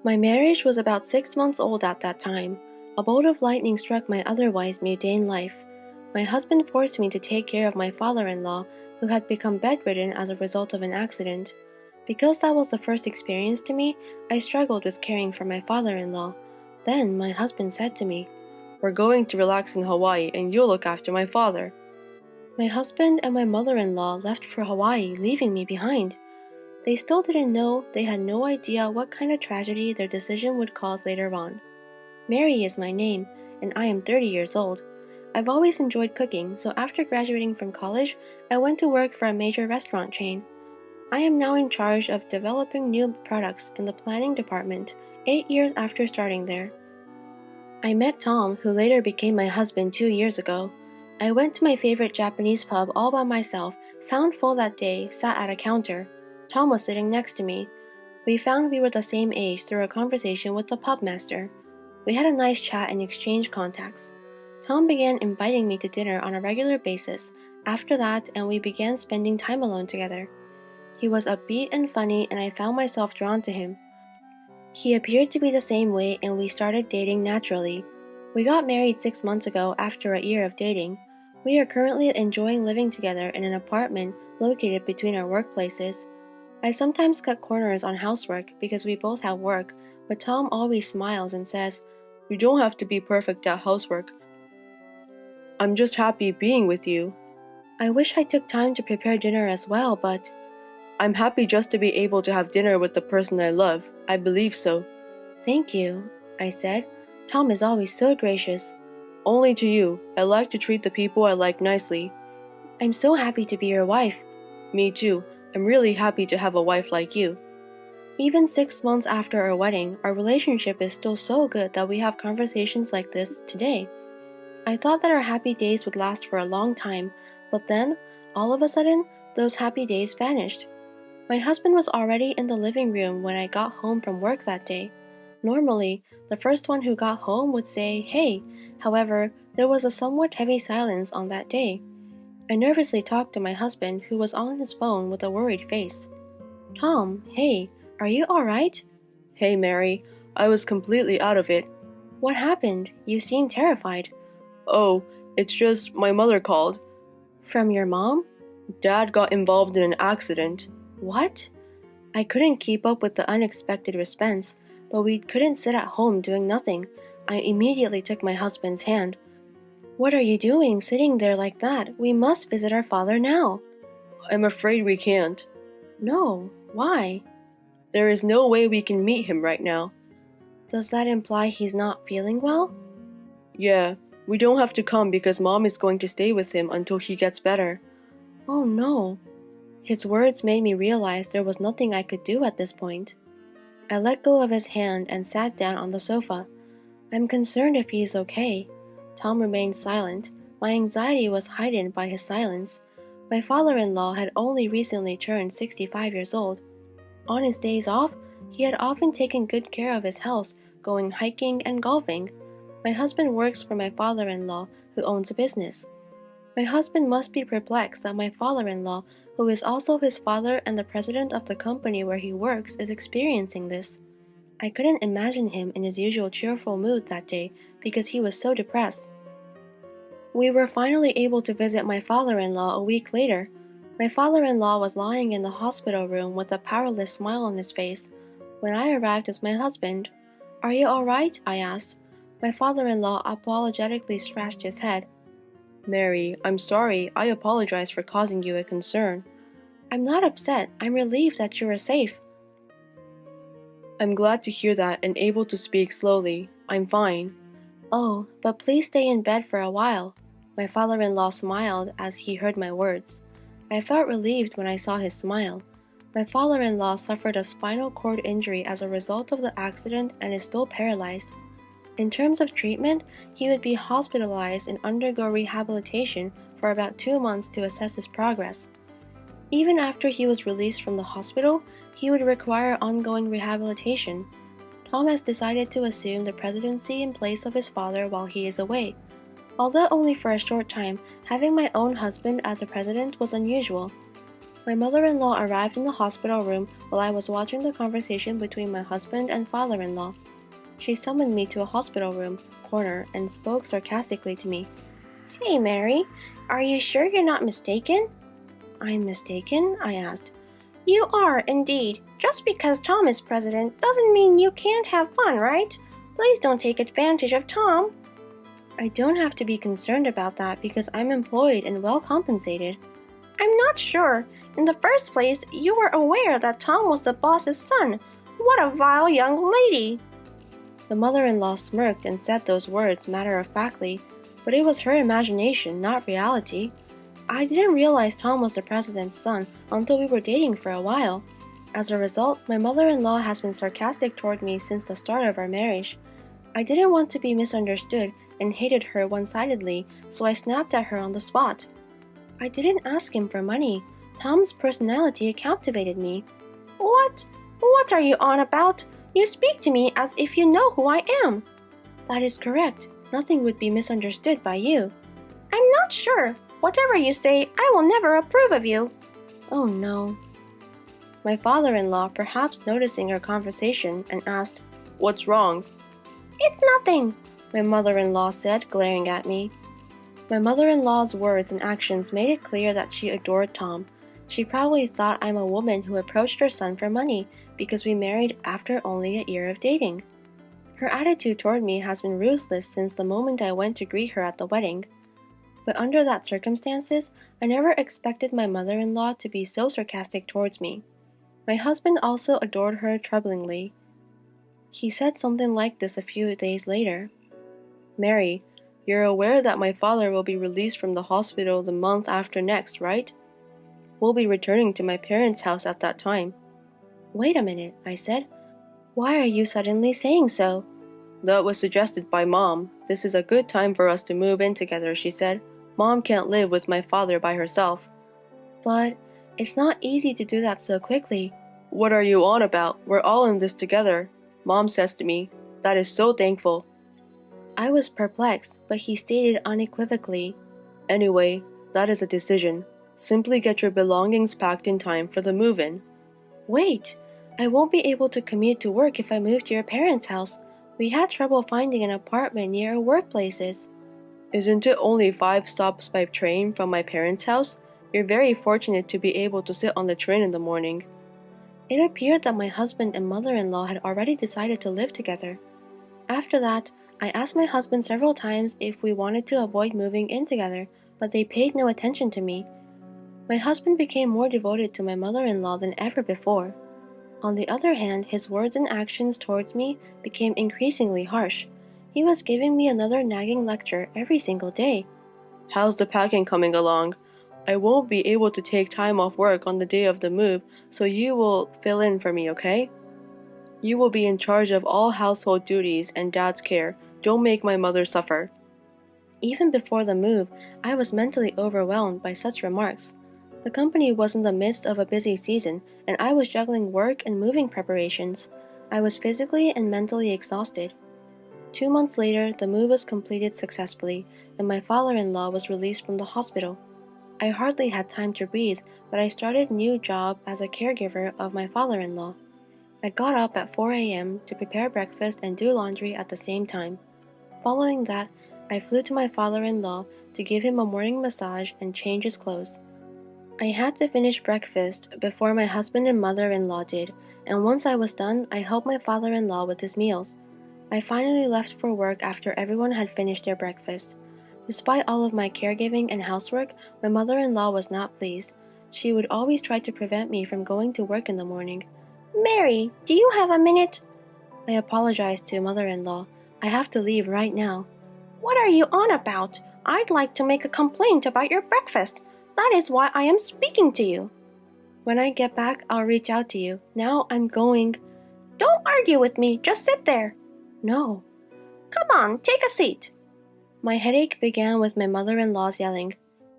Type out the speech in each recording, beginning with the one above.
My marriage was about 6 months old at that time. A bolt of lightning struck my otherwise mundane life. My husband forced me to take care of my father-in-law, who had become bedridden as a result of an accident. Because that was the first experience to me, I struggled with caring for my father-in-law. Then my husband said to me, "We're going to relax in Hawaii and you'll look after my father." My husband and my mother-in-law left for Hawaii, leaving me behind. They still didn't know, they had no idea what kind of tragedy their decision would cause later on. Mary is my name, and I am 30 years old. I've always enjoyed cooking, so after graduating from college, I went to work for a major restaurant chain. I am now in charge of developing new products in the planning department, 8 years after starting there. I met Tom, who later became my husband 2 years ago. I went to my favorite Japanese pub all by myself, found full that day, sat at a counter. Tom was sitting next to me. We found we were the same age through a conversation with the pub master. We had a nice chat and exchanged contacts. Tom began inviting me to dinner on a regular basis after that, and we began spending time alone together. He was upbeat and funny, and I found myself drawn to him. He appeared to be the same way, and we started dating naturally. We got married 6 months ago after a year of dating. We are currently enjoying living together in an apartment located between our workplaces. I sometimes cut corners on housework because we both have work, but Tom always smiles and says, "You don't have to be perfect at housework. I'm just happy being with you." I wish I took time to prepare dinner as well, but I'm happy just to be able to have dinner with the person I love. I believe so. Thank you, I said. Tom is always so gracious. Only to you. I like to treat the people I like nicely. I'm so happy to be your wife. Me too. I'm really happy to have a wife like you. Even 6 months after our wedding, our relationship is still so good that we have conversations like this today. I thought that our happy days would last for a long time, but then, all of a sudden, those happy days vanished. My husband was already in the living room when I got home from work that day. Normally, the first one who got home would say, "Hey." However, there was a somewhat heavy silence on that day. I nervously talked to my husband, who was on his phone with a worried face. "Tom, hey, are you alright?" "Hey, Mary, I was completely out of it." "What happened? You seem terrified." "Oh, it's just my mother called." "From your mom?" "Dad got involved in an accident." "What?" I couldn't keep up with the unexpected response, but we couldn't sit at home doing nothing. I immediately took my husband's hand. "What are you doing sitting there like that? We must visit our father now." "I'm afraid we can't." "No, why?" "There is no way we can meet him right now." "Does that imply he's not feeling well?" "Yeah, we don't have to come because Mom is going to stay with him until he gets better." "Oh no." His words made me realize there was nothing I could do at this point. I let go of his hand and sat down on the sofa. "I'm concerned if he's okay." Tom remained silent. My anxiety was heightened by his silence. My father-in-law had only recently turned 65 years old. On his days off, he had often taken good care of his health, going hiking and golfing. My husband works for my father-in-law, who owns a business. My husband must be perplexed that my father-in-law, who is also his father and the president of the company where he works, is experiencing this. I couldn't imagine him in his usual cheerful mood that day because he was so depressed. We were finally able to visit my father-in-law a week later. My father-in-law was lying in the hospital room with a powerless smile on his face. When I arrived with my husband, "Are you all right?" I asked. My father-in-law apologetically scratched his head. "Mary, I'm sorry. I apologize for causing you a concern." "I'm not upset. I'm relieved that you are safe." "I'm glad to hear that and able to speak slowly. I'm fine." "Oh, but please stay in bed for a while." My father-in-law smiled as he heard my words. I felt relieved when I saw his smile. My father-in-law suffered a spinal cord injury as a result of the accident and is still paralyzed. In terms of treatment, he would be hospitalized and undergo rehabilitation for about 2 months to assess his progress. Even after he was released from the hospital, he would require ongoing rehabilitation. Tom has decided to assume the presidency in place of his father while he is away. Although only for a short time, having my own husband as a president was unusual. My mother-in-law arrived in the hospital room while I was watching the conversation between my husband and father-in-law. She summoned me to a hospital room corner and spoke sarcastically to me. "Hey, Mary, are you sure you're not mistaken?" "I'm mistaken?" I asked. "You are, indeed. Just because Tom is president doesn't mean you can't have fun, right? Please don't take advantage of Tom." "I don't have to be concerned about that because I'm employed and well compensated." "I'm not sure. In the first place, you were aware that Tom was the boss's son. What a vile young lady!" The mother-in-law smirked and said those words matter-of-factly, but it was her imagination, not reality. I didn't realize Tom was the president's son until we were dating for a while. As a result, my mother-in-law has been sarcastic toward me since the start of our marriage. I didn't want to be misunderstood and hated her one-sidedly, so I snapped at her on the spot. "I didn't ask him for money. Tom's personality captivated me." "What? What are you on about? You speak to me as if you know who I am." "That is correct. Nothing would be misunderstood by you." "I'm not sure. Whatever you say, I will never approve of you." "Oh no." My father-in-law, perhaps noticing our conversation, and asked, "What's wrong?" "It's nothing," my mother-in-law said, glaring at me. My mother-in-law's words and actions made it clear that she adored Tom. She probably thought I'm a woman who approached her son for money because we married after only a year of dating. Her attitude toward me has been ruthless since the moment I went to greet her at the wedding. But under that circumstances, I never expected my mother-in-law to be so sarcastic towards me. My husband also adored her troublingly. He said something like this a few days later. "Mary, you're aware that my father will be released from the hospital the month after next, right? We'll be returning to my parents' house at that time." "Wait a minute," I said. "Why are you suddenly saying so?" "That was suggested by Mom. This is a good time for us to move in together," she said. "Mom can't live with my father by herself." "But it's not easy to do that so quickly." "What are you on about? We're all in this together," Mom says to me. "That is so thankful." I was perplexed, but he stated unequivocally, "Anyway, that is a decision. Simply get your belongings packed in time for the move-in." "Wait, I won't be able to commute to work if I move to your parents' house. We had trouble finding an apartment near our workplaces." "Isn't it only 5 stops by train from my parents' house? You're very fortunate to be able to sit on the train in the morning." It appeared that my husband and mother-in-law had already decided to live together. After that, I asked my husband several times if we wanted to avoid moving in together, but they paid no attention to me. My husband became more devoted to my mother-in-law than ever before. On the other hand, his words and actions towards me became increasingly harsh. He was giving me another nagging lecture every single day. "How's the packing coming along? I won't be able to take time off work on the day of the move, so you will fill in for me, okay? You will be in charge of all household duties and Dad's care. Don't make my mother suffer." Even before the move, I was mentally overwhelmed by such remarks. The company was in the midst of a busy season, and I was juggling work and moving preparations. I was physically and mentally exhausted. 2 months later, the move was completed successfully, and my father-in-law was released from the hospital. I hardly had time to breathe, but I started a new job as a caregiver of my father-in-law. I got up at 4 a.m. to prepare breakfast and do laundry at the same time. Following that, I flew to my father-in-law to give him a morning massage and change his clothes. I had to finish breakfast before my husband and mother-in-law did, and once I was done, I helped my father-in-law with his meals. I finally left for work after everyone had finished their breakfast. Despite all of my caregiving and housework, my mother-in-law was not pleased. She would always try to prevent me from going to work in the morning. "Mary, do you have a minute?" I apologized to mother-in-law. "I have to leave right now." "What are you on about? I'd like to make a complaint about your breakfast. That is why I am speaking to you." "When I get back, I'll reach out to you. Now I'm going." "Don't argue with me. Just sit there." "No." "Come on, take a seat." My headache began with my mother-in-law's yelling.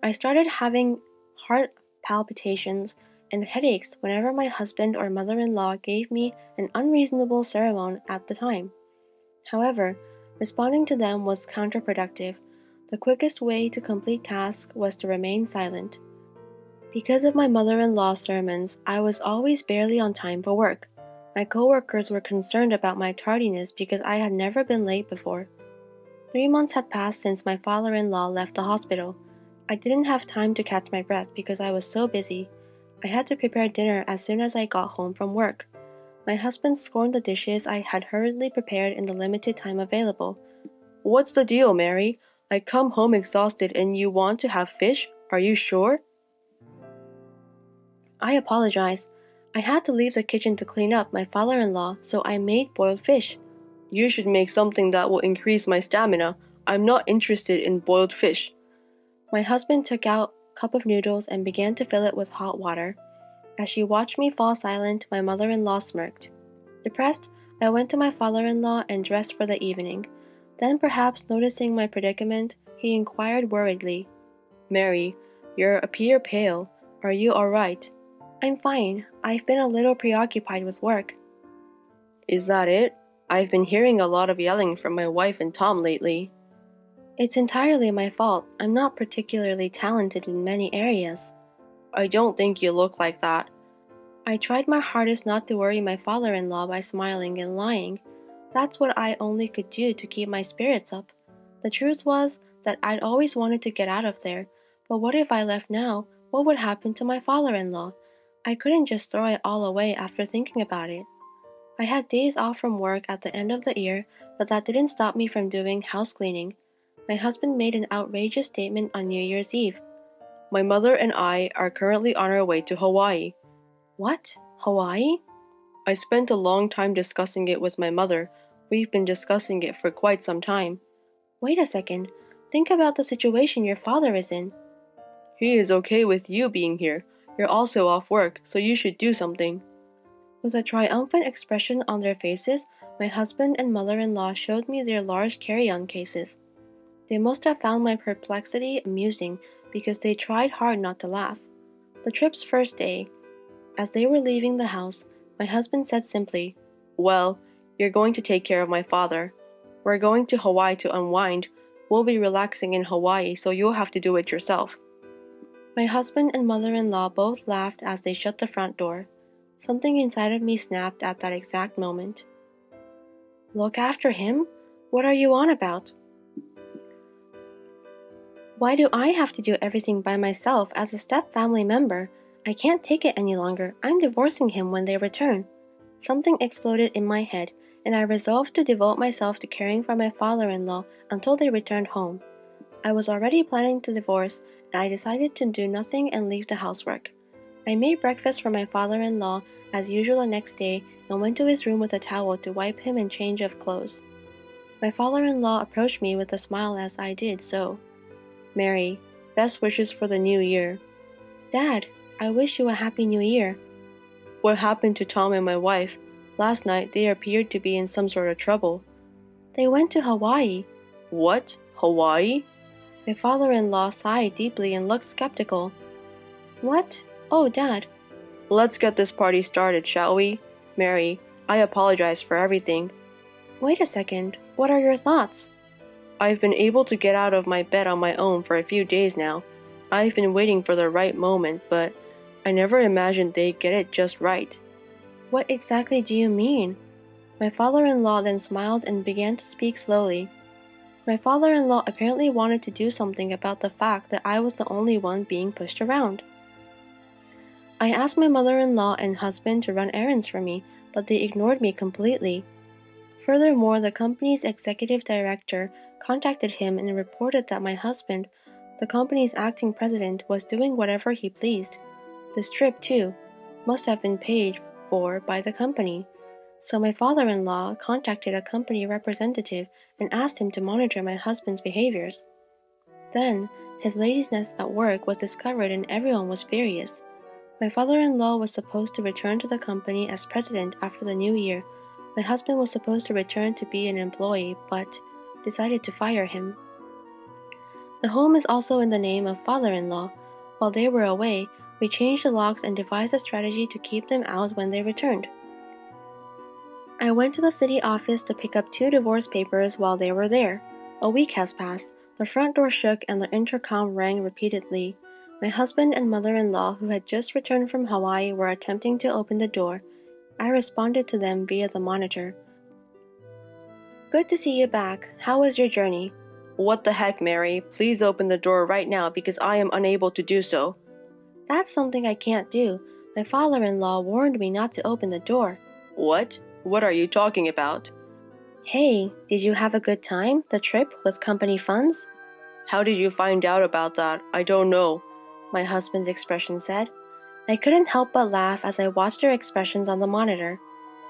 I started having heart palpitations and headaches whenever my husband or mother-in-law gave me an unreasonable sermon at the time. However, responding to them was counterproductive. The quickest way to complete tasks was to remain silent. Because of my mother-in-law's sermons, I was always barely on time for work. My coworkers were concerned about my tardiness because I had never been late before. 3 months had passed since my father-in-law left the hospital. I didn't have time to catch my breath because I was so busy. I had to prepare dinner as soon as I got home from work. My husband scorned the dishes I had hurriedly prepared in the limited time available. "What's the deal, Mary? I come home exhausted and you want to have fish? Are you sure?" I apologized. I had to leave the kitchen to clean up my father-in-law, so I made boiled fish. "You should make something that will increase my stamina. I'm not interested in boiled fish." My husband took out a cup of noodles and began to fill it with hot water. As she watched me fall silent, my mother-in-law smirked. Depressed, I went to my father-in-law and dressed for the evening. Then, perhaps noticing my predicament, he inquired worriedly, "Mary, you appear pale. Are you all right?" "I'm fine. I've been a little preoccupied with work." "Is that it? I've been hearing a lot of yelling from my wife and Tom lately." "It's entirely my fault. I'm not particularly talented in many areas." "I don't think you look like that." I tried my hardest not to worry my father-in-law by smiling and lying. That's what I only could do to keep my spirits up. The truth was that I'd always wanted to get out of there, but what if I left now? What would happen to my father-in-law? I couldn't just throw it all away after thinking about it. I had days off from work at the end of the year, but that didn't stop me from doing house cleaning. My husband made an outrageous statement on New Year's Eve. "My mother and I are currently on our way to Hawaii." "What? Hawaii?" "I spent a long time discussing it with my mother. We've been discussing it for quite some time." "Wait a second. Think about the situation your father is in." "He is okay with you being here. You're also off work, so you should do something." With a triumphant expression on their faces, my husband and mother-in-law showed me their large carry-on cases. They must have found my perplexity amusing because they tried hard not to laugh. The trip's first day, as they were leaving the house, my husband said simply, "Well, you're going to take care of my father. We're going to Hawaii to unwind. We'll be relaxing in Hawaii, so you'll have to do it yourself." My husband and mother-in-law both laughed as they shut the front door. Something inside of me snapped at that exact moment. "Look after him? What are you on about? Why do I have to do everything by myself as a step-family member? I can't take it any longer. I'm divorcing him when they return." Something exploded in my head, and I resolved to devote myself to caring for my father-in-law until they returned home. I was already planning to divorce, and I decided to do nothing and leave the housework. I made breakfast for my father-in-law as usual the next day and went to his room with a towel to wipe him and change of clothes. My father-in-law approached me with a smile as I did so. "Mary, best wishes for the new year." "Dad, I wish you a happy new year." "What happened to Tom and my wife? Last night they appeared to be in some sort of trouble." "They went to Hawaii." "What? Hawaii?" My father-in-law sighed deeply and looked skeptical. "What? Oh, Dad." "Let's get this party started, shall we? Mary, I apologize for everything." "Wait a second. What are your thoughts?" "I've been able to get out of my bed on my own for a few days now. I've been waiting for the right moment, but I never imagined they'd get it just right." "What exactly do you mean?" My father-in-law then smiled and began to speak slowly. My father-in-law apparently wanted to do something about the fact that I was the only one being pushed around. I asked my mother-in-law and husband to run errands for me, but they ignored me completely. Furthermore, the company's executive director contacted him and reported that my husband, the company's acting president, was doing whatever he pleased. This trip, too, must have been paid for by the company. So my father-in-law contacted a company representative and asked him to monitor my husband's behaviors. Then, his laziness at work was discovered and everyone was furious. My father-in-law was supposed to return to the company as president after the new year. My husband was supposed to return to be an employee, but decided to fire him. The home is also in the name of father-in-law. While they were away, we changed the locks and devised a strategy to keep them out when they returned. I went to the city office to pick up 2 divorce papers while they were there. A week has passed. The front door shook and the intercom rang repeatedly. My husband and mother-in-law, who had just returned from Hawaii, were attempting to open the door. I responded to them via the monitor. "Good to see you back. How was your journey?" "What the heck, Mary? Please open the door right now because I am unable to do so." "That's something I can't do. My father-in-law warned me not to open the door." "What? What are you talking about?" "Hey, did you have a good time, the trip, with company funds?" "How did you find out about that? I don't know," my husband's expression said. I couldn't help but laugh as I watched their expressions on the monitor.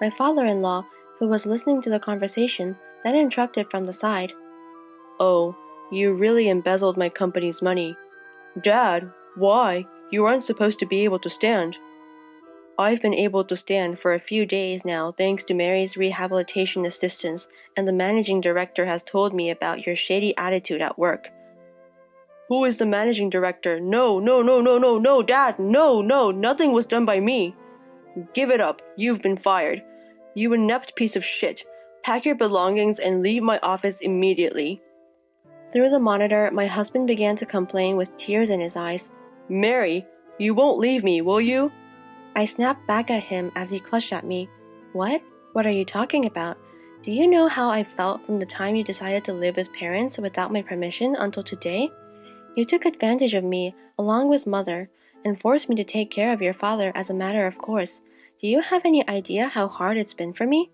My father-in-law, who was listening to the conversation, then interrupted from the side. "Oh, you really embezzled my company's money." "Dad, why? You aren't supposed to be able to stand." "I've been able to stand for a few days now thanks to Mary's rehabilitation assistance, and the managing director has told me about your shady attitude at work." "Who is the managing director? No, Dad, no, nothing was done by me." "Give it up, you've been fired. You inept piece of shit. Pack your belongings and leave my office immediately." Through the monitor, my husband began to complain with tears in his eyes. "Mary, you won't leave me, will you?" I snapped back at him as he clutched at me. "What? What are you talking about? Do you know how I felt from the time you decided to live with parents without my permission until today? You took advantage of me, along with Mother, and forced me to take care of your father as a matter of course. Do you have any idea how hard it's been for me?"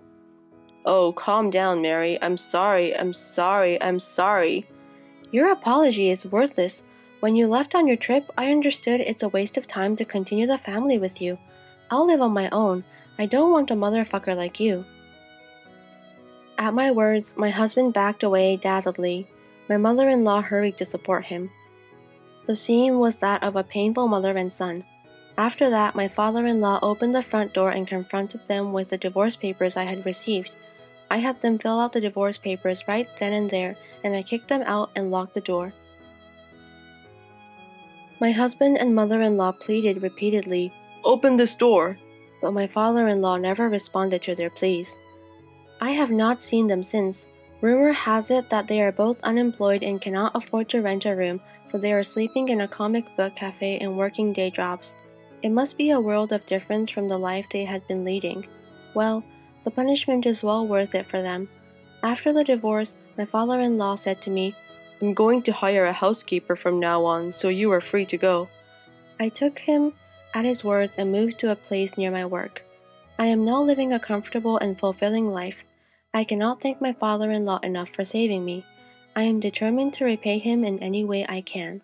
"Oh, calm down, Mary. I'm sorry. "Your apology is worthless. When you left on your trip, I understood it's a waste of time to continue the family with you. I'll live on my own. I don't want a motherfucker like you." At my words, my husband backed away dazzledly. My mother-in-law hurried to support him. The scene was that of a painful mother and son. After that, my father-in-law opened the front door and confronted them with the divorce papers I had received. I had them fill out the divorce papers right then and there, and I kicked them out and locked the door. My husband and mother-in-law pleaded repeatedly, "Open this door." but my father-in-law never responded to their pleas. I have not seen them since. Rumor has it that they are both unemployed and cannot afford to rent a room, so they are sleeping in a comic book cafe and working day jobs. It must be a world of difference from the life they had been leading. Well, the punishment is well worth it for them. After the divorce, my father-in-law said to me, "I'm going to hire a housekeeper from now on, so you are free to go." I took him at his words and moved to a place near my work. I am now living a comfortable and fulfilling life. I cannot thank my father-in-law enough for saving me. I am determined to repay him in any way I can.